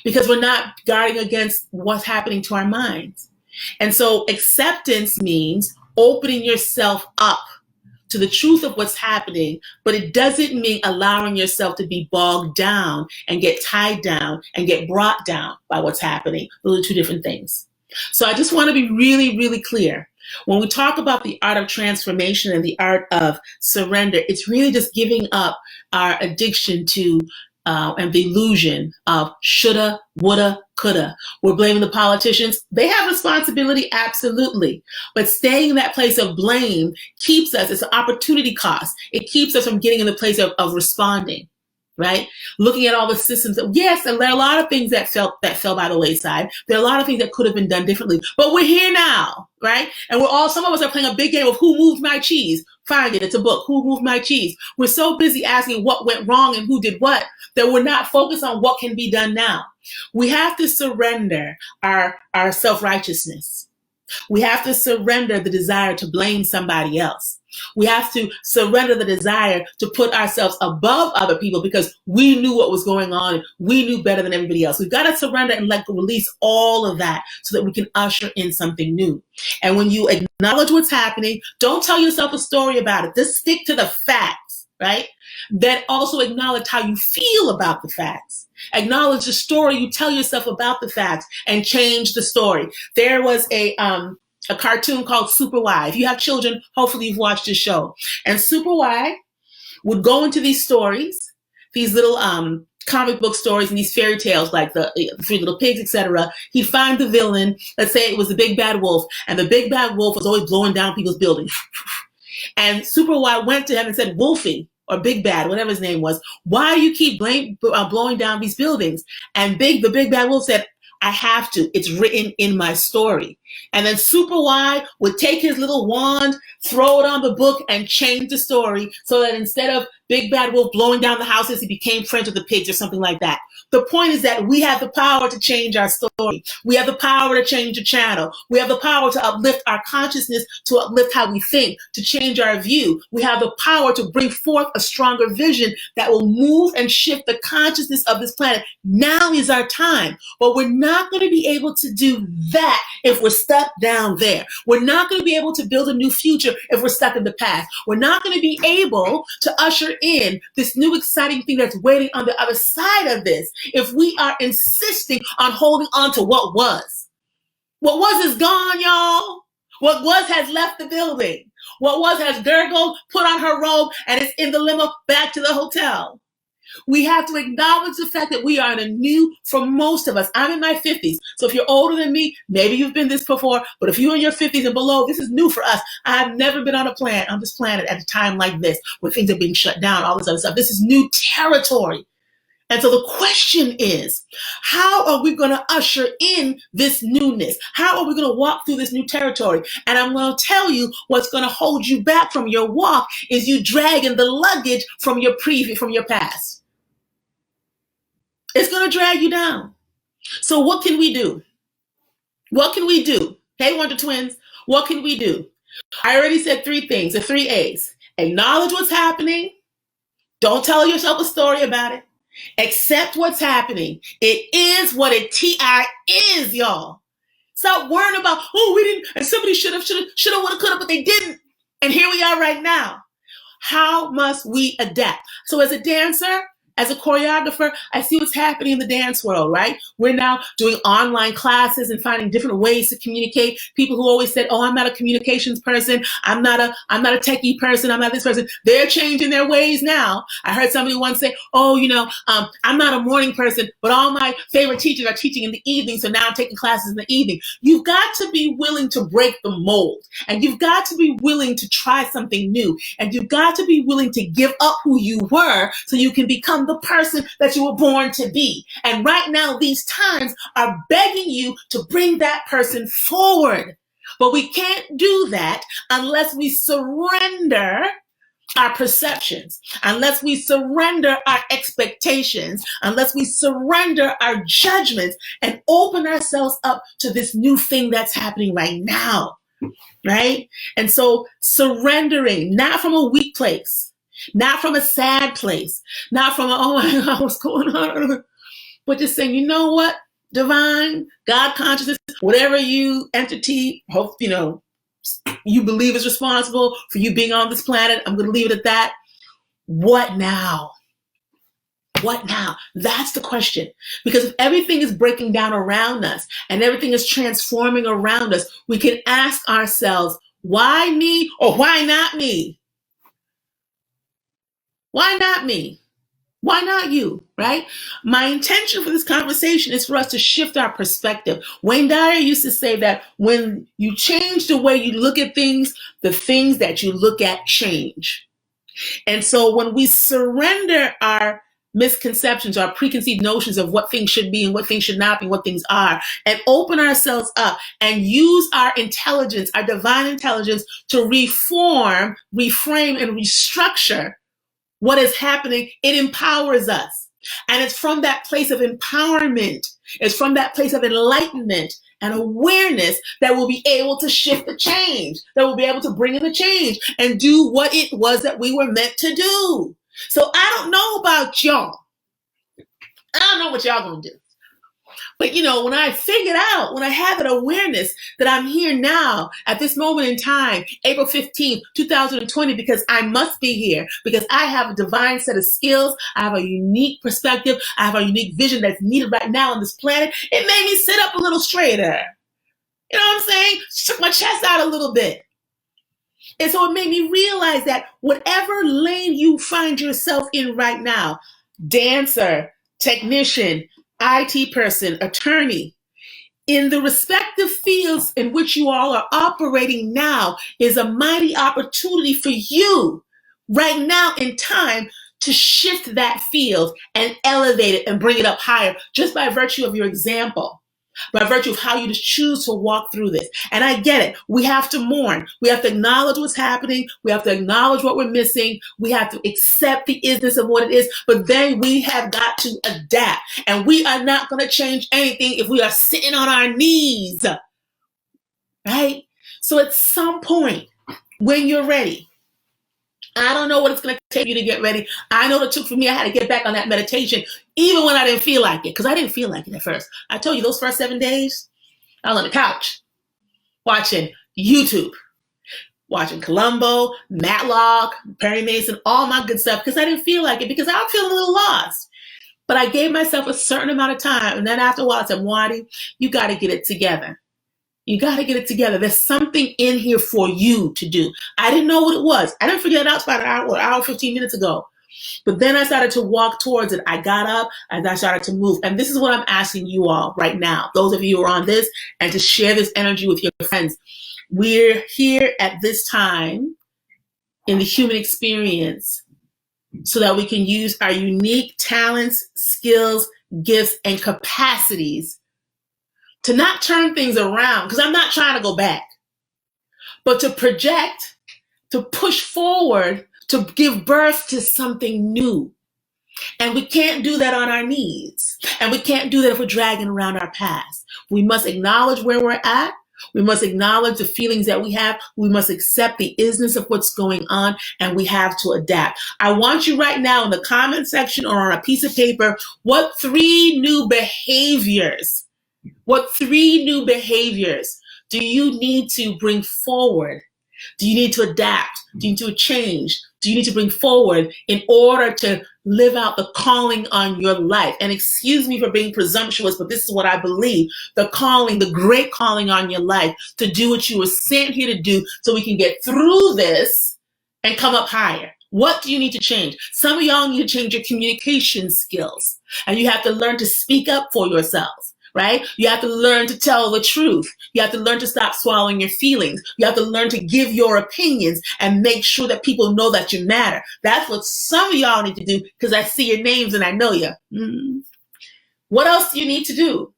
Because we're not guarding against what's happening to our minds. And so acceptance means opening yourself up to the truth of what's happening, but it doesn't mean allowing yourself to be bogged down and get tied down and get brought down by what's happening. Those are two different things. So I just want to be really, really clear. When we talk about the art of transformation and the art of surrender, it's really just giving up our addiction to and the illusion of shoulda, woulda, coulda. We're blaming the politicians. They have responsibility, absolutely. But staying in that place of blame keeps us, it's an opportunity cost. It keeps us from getting in the place of responding, right? Looking at all the systems. Yes, and there are a lot of things that fell by the wayside. There are a lot of things that could have been done differently. But we're here now, right? And some of us are playing a big game of who moved my cheese. Find it. It's a book. Who moved my cheese? We're so busy asking what went wrong and who did what that we're not focused on what can be done now. We have to surrender our self-righteousness. We have to surrender the desire to blame somebody else. We have to surrender the desire to put ourselves above other people because we knew what was going on. We knew better than everybody else. We've got to surrender and release all of that so that we can usher in something new. And when you acknowledge what's happening, don't tell yourself a story about it. Just stick to the facts, right? Then also acknowledge how you feel about the facts. Acknowledge the story you tell yourself about the facts and change the story. There was a cartoon called Super Y. If you have children, hopefully you've watched this show. And Super Y would go into these stories, these little comic book stories and these fairy tales like the Three Little Pigs, etc. He'd find the villain. Let's say it was the big bad wolf, and the big bad wolf was always blowing down people's buildings. And Super Y went to him and said, Wolfie, or Big Bad, whatever his name was, why do you keep blowing down these buildings? And the big bad wolf said, I have to. It's written in my story. And then Super Y would take his little wand, throw it on the book, and change the story so that instead of Big Bad Wolf blowing down the houses, he became friends with the pigs or something like that. The point is that we have the power to change our story. We have the power to change the channel. We have the power to uplift our consciousness, to uplift how we think, to change our view. We have the power to bring forth a stronger vision that will move and shift the consciousness of this planet. Now is our time. But we're not going to be able to do that if we're stuck down there. We're not going to be able to build a new future if we're stuck in the past. We're not going to be able to usher in this new exciting thing that's waiting on the other side of this if we are insisting on holding on to what was. What was is gone, y'all. What was has left the building. What was has gurgled, put on her robe, and is in the limo back to the hotel. We have to acknowledge the fact that we are in a new, for most of us, I'm in my 50s. So if you're older than me, maybe you've been this before, but if you're in your 50s and below, this is new for us. I've never been on this planet at a time like this, where things are being shut down, all this other stuff. This is new territory. And so the question is, how are we going to usher in this newness? How are we going to walk through this new territory? And I'm going to tell you what's going to hold you back from your walk is you dragging the luggage from your past. It's going to drag you down. So what can we do? What can we do? Hey, Wonder Twins, what can we do? I already said three things, the 3 A's. Acknowledge what's happening. Don't tell yourself a story about it. Accept what's happening. It is what it is, y'all. Stop worrying about, we didn't, and somebody should have, would have, could have, but they didn't. And here we are right now. How must we adapt? So as a dancer, as a choreographer, I see what's happening in the dance world, right? We're now doing online classes and finding different ways to communicate. People who always said, I'm not a communications person. I'm not a techie person. I'm not this person. They're changing their ways now. I heard somebody once say, I'm not a morning person, but all my favorite teachers are teaching in the evening. So now I'm taking classes in the evening. You've got to be willing to break the mold, and you've got to be willing to try something new, and you've got to be willing to give up who you were so you can become the person that you were born to be. And right now, these times are begging you to bring that person forward. But we can't do that unless we surrender our perceptions, unless we surrender our expectations, unless we surrender our judgments and open ourselves up to this new thing that's happening right now, right? And so surrendering, not from a weak place, not from a sad place, not from a, oh my God, what's going on? But just saying, you know what? Divine, God consciousness, whatever you entity, hope, you believe is responsible for you being on this planet, I'm going to leave it at that. What now? What now? That's the question. Because if everything is breaking down around us and everything is transforming around us, we can ask ourselves, why me or why not me? Why not me? Why not you, right? My intention for this conversation is for us to shift our perspective. Wayne Dyer used to say that when you change the way you look at things, the things that you look at change. And so when we surrender our misconceptions, our preconceived notions of what things should be and what things should not be, what things are, and open ourselves up and use our intelligence, our divine intelligence, to reform, reframe, and restructure what is happening, it empowers us. And it's from that place of empowerment, it's from that place of enlightenment and awareness that we'll be able to shift the change, that we'll be able to bring in the change and do what it was that we were meant to do. So I don't know about y'all. I don't know what y'all gonna do. But when I figured out, when I had that awareness that I'm here now at this moment in time, April 15th, 2020, because I must be here, because I have a divine set of skills, I have a unique perspective, I have a unique vision that's needed right now on this planet, it made me sit up a little straighter. You know what I'm saying? Shook my chest out a little bit. And so it made me realize that whatever lane you find yourself in right now, dancer, technician, IT person, attorney, in the respective fields in which you all are operating now is a mighty opportunity for you right now in time to shift that field and elevate it and bring it up higher just by virtue of your example, by virtue of how you just choose to walk through this. And I get it. We have to mourn. We have to acknowledge what's happening. We have to acknowledge what we're missing. We have to accept the isness of what it is. But then we have got to adapt. And we are not going to change anything if we are sitting on our knees. Right? So at some point, when you're ready, I don't know what it's going to take you to get ready. I know it took for me, I had to get back on that meditation, even when I didn't feel like it, because I didn't feel like it at first. I told you those first 7 days, I was on the couch watching YouTube, watching Columbo, Matlock, Perry Mason, all my good stuff, because I didn't feel like it, because I was feeling a little lost. But I gave myself a certain amount of time. And then after a while, I said, Muadi, you got to get it together. You got to get it together. There's something in here for you to do. I didn't know what it was. I didn't figure it out about an hour, 15 minutes ago. But then I started to walk towards it. I got up and I started to move. And this is what I'm asking you all right now, those of you who are on this, and to share this energy with your friends. We're here at this time in the human experience so that we can use our unique talents, skills, gifts, and capacities to not turn things around, because I'm not trying to go back, but to project, to push forward, to give birth to something new. And we can't do that on our knees. And we can't do that if we're dragging around our past. We must acknowledge where we're at. We must acknowledge the feelings that we have. We must accept the isness of what's going on, and we have to adapt. I want you right now in the comment section or on a piece of paper, what 3 new behaviors do you need to bring forward? Do you need to adapt? Do you need to change? Do you need to bring forward in order to live out the calling on your life? And excuse me for being presumptuous, but this is what I believe. The calling, the great calling on your life to do what you were sent here to do so we can get through this and come up higher. What do you need to change? Some of y'all need to change your communication skills, and you have to learn to speak up for yourselves. Right? You have to learn to tell the truth. You have to learn to stop swallowing your feelings. You have to learn to give your opinions and make sure that people know that you matter. That's what some of y'all need to do, because I see your names and I know you. Mm-hmm. What else do you need to do?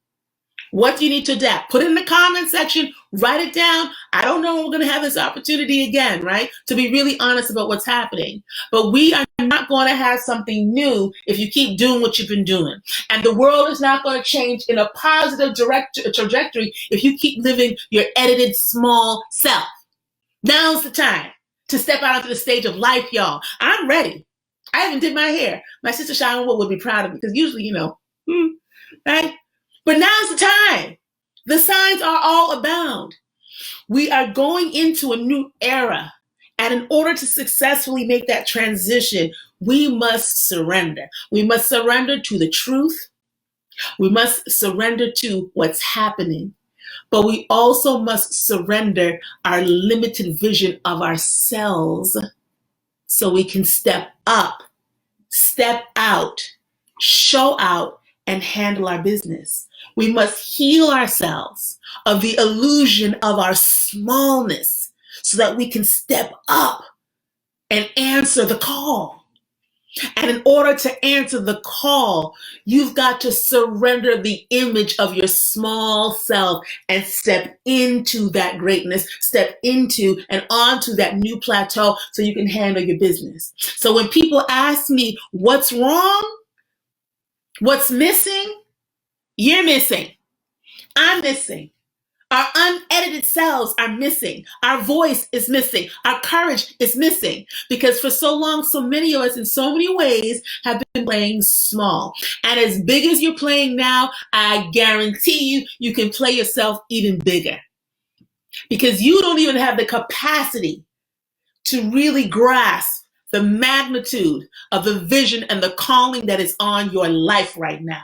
What do you need to adapt? Put it in the comment section, write it down. I don't know when we're going to have this opportunity again, right? To be really honest about what's happening. But we are not going to have something new if you keep doing what you've been doing. And the world is not going to change in a positive trajectory if you keep living your edited small self. Now's the time to step out onto the stage of life, y'all. I'm ready. I haven't did my hair. My sister Sharon would be proud of me because usually, right? But now's the time. The signs are all abound. We are going into a new era. And in order to successfully make that transition, we must surrender. We must surrender to the truth. We must surrender to what's happening. But we also must surrender our limited vision of ourselves so we can step up, step out, show out, and handle our business. We must heal ourselves of the illusion of our smallness so that we can step up and answer the call. And in order to answer the call, you've got to surrender the image of your small self and step into that greatness, step into and onto that new plateau so you can handle your business. So when people ask me, what's wrong? What's missing? You're missing. I'm missing. Our unedited selves are missing. Our voice is missing. Our courage is missing. Because for so long, so many of us in so many ways have been playing small. And as big as you're playing now, I guarantee you can play yourself even bigger. Because you don't even have the capacity to really grasp the magnitude of the vision and the calling that is on your life right now.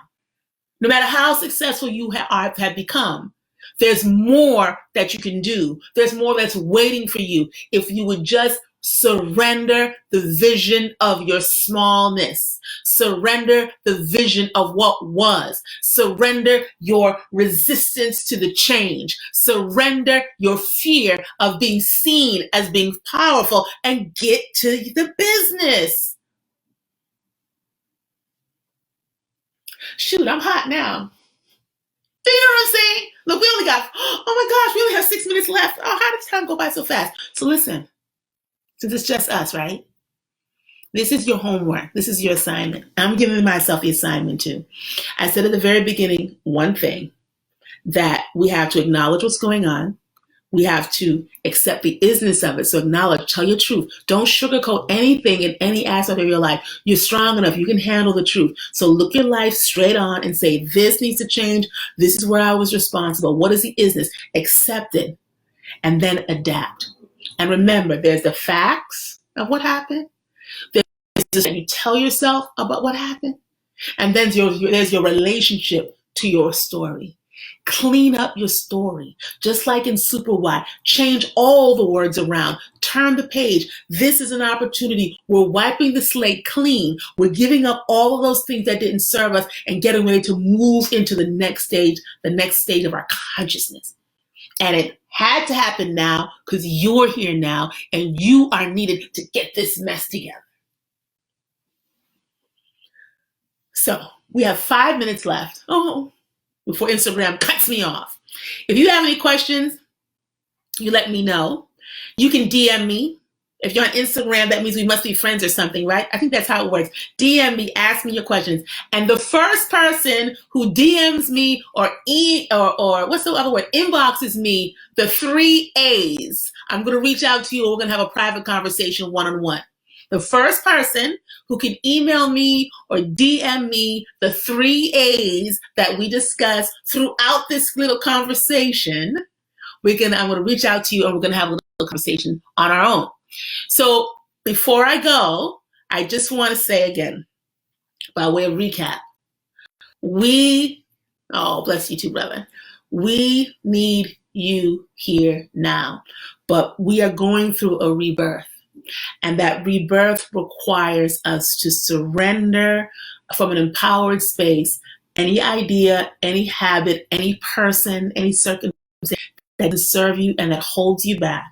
No matter how successful you have become, there's more that you can do. There's more that's waiting for you if you would just surrender the vision of your smallness. Surrender the vision of what was. Surrender your resistance to the change. Surrender your fear of being seen as being powerful and get to the business. Shoot, I'm hot now. Do you know what I'm saying? Look, we only got, oh my gosh, we only have 6 minutes left. Oh, how does time go by so fast? So listen, since it's just us, right? This is your homework. This is your assignment. I'm giving myself the assignment too. I said at the very beginning, one thing, that we have to acknowledge what's going on. We have to accept the isness of it. So acknowledge, tell your truth. Don't sugarcoat anything in any aspect of your life. You're strong enough. You can handle the truth. So look your life straight on and say, this needs to change. This is where I was responsible. What is the isness? Accept it and then adapt. And remember, there's the facts of what happened. There's this, and you tell yourself about what happened. And then there's your relationship to your story. Clean up your story. Just like in Super Y, change all the words around. Turn the page. This is an opportunity. We're wiping the slate clean. We're giving up all of those things that didn't serve us and getting ready to move into the next stage of our consciousness. And it had to happen now because you're here now and you are needed to get this mess together. So we have 5 minutes left. Before Instagram cuts me off. If you have any questions, you let me know. You can DM me. If you're on Instagram, that means we must be friends or something, right? I think that's how it works. DM me, ask me your questions. And the first person who DMs me or what's the other word? Inboxes me, the 3 A's. I'm going to reach out to you and we're going to have a private conversation one-on-one. The first person who can email me or DM me the 3 A's that we discuss throughout this little conversation, I'm going to reach out to you and we're going to have a little conversation on our own. So before I go, I just want to say again, by way of recap, bless you too, brother. We need you here now, but we are going through a rebirth. And that rebirth requires us to surrender from an empowered space any idea, any habit, any person, any circumstance that can serve you and that holds you back.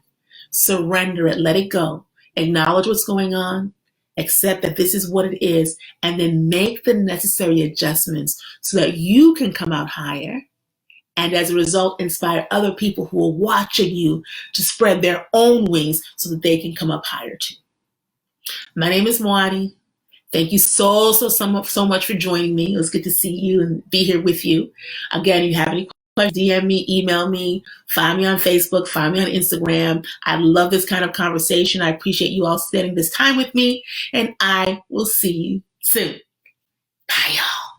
Surrender it, let it go. Acknowledge what's going on, accept that this is what it is, and then make the necessary adjustments so that you can come out higher and as a result, inspire other people who are watching you to spread their own wings so that they can come up higher too. My name is Muadi. Thank you so much for joining me. It was good to see you and be here with you. Again, if you have any questions, DM me, email me, find me on Facebook, find me on Instagram. I love this kind of conversation. I appreciate you all spending this time with me, and I will see you soon. Bye, y'all.